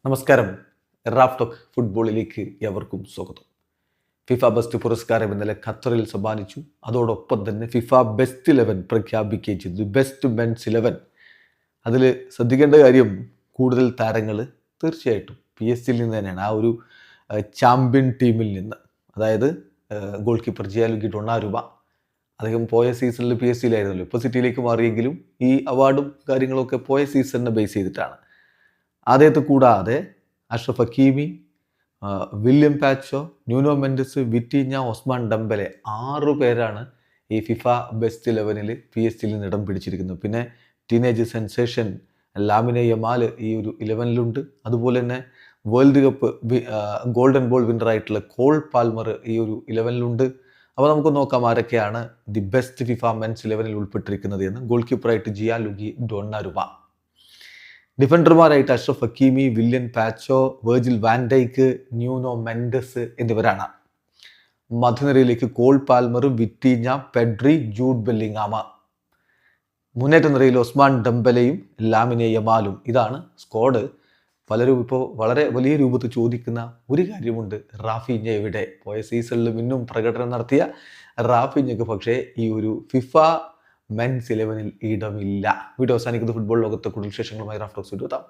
നമസ്കാരം. Raf talk ഫുട്ബോളിലേക്ക് എവർക്കും സ്വാഗതം. ഫിഫ ബെസ്റ്റ് പുരസ്കാരം ഇന്നലെ ഖത്തറിൽ സമ്മാനിച്ചു. അതോടൊപ്പം തന്നെ ഫിഫ ബെസ്റ്റ് 11 പ്രഖ്യാപിക്കുകയും ചെയ്തു. Best men's 11. അതിൽ ശ്രദ്ധിക്കേണ്ട കാര്യം, കൂടുതൽ താരങ്ങൾ തീർച്ചയായിട്ടും PSG നിന്ന് തന്നെയാണ്. ആ ഒരു ചാമ്പ്യൻ ടീമിൽ നിന്ന്. അതായത് ഗോൾ കീപ്പർ ജിയാലുഗി ഡൊണാരുമ, അദ്ദേഹം പോയ സീസണിൽ PSG ഇപ്പോൾ സിറ്റിയിലേക്ക് മാറിയെങ്കിലും ഈ അവാർഡും കാര്യങ്ങളൊക്കെ പോയ സീസണിനെ ബേസ് ചെയ്തിട്ടാണ്. അദ്ദേഹത്തെ കൂടാതെ Achraf Hakimi, William Pacho, Nuno Mendes, Vitinha, Ousmane Dembele 6 പേരാണ് ഈ ഫിഫ ബെസ്റ്റ് 11 PSG നിന്ന് ഇടം പിടിച്ചിരിക്കുന്നത്. പിന്നെ ടീനേജ് സെൻസേഷൻ ലാമിനെ യമാൽ ഈ ഒരു 11 അതുപോലെ തന്നെ വേൾഡ് കപ്പ് ഗോൾഡൻ ബോൾ വിന്നറായിട്ടുള്ള കോൾ പാൽമർ ഈ ഒരു 11 അപ്പോൾ നമുക്ക് നോക്കാം ആരൊക്കെയാണ് ദി ബെസ്റ്റ് ഫിഫ മെൻസ് 11 ഉൾപ്പെട്ടിരിക്കുന്നത് എന്ന്. ഗോൾ കീപ്പറായിട്ട് ജിയാലുഗി ഡൊണാരുമ, ഡിഫൻഡർമാരായിട്ട് Achraf Hakimi, William Pacho, Virgil van Dijk, Nuno Mendes എന്നിവരാണ്. മധ്യനിരയിലേക്ക് Cole Palmer, Vitinha, Pedri, Jude Bellingham. മുന്നേറ്റ നിരയിൽ ഒസ്മാൻ ഡംബലയും ലാമിനെ യമാലും. ഇതാണ് സ്ക്വാഡ്. പലരും ഇപ്പോൾ വളരെ വലിയ രൂപത്തിൽ ചോദിക്കുന്ന ഒരു കാര്യമുണ്ട്, റാഫീഞ്ഞ എവിടെ? പോയ സീസണിൽ മിന്നും പ്രകടനം നടത്തിയ റാഫീഞ്ഞക്ക് പക്ഷേ ഈ ഒരു ഫിഫ മെൻസ് 11 ഇടമില്ല. വീഡിയോ അവസാനിക്കുന്നത് ഫുട്ബോൾ ലോകത്തെ കൂടുതൽ വിശേഷങ്ങളുമായി റാഫ് ടോക്സ് എത്താം.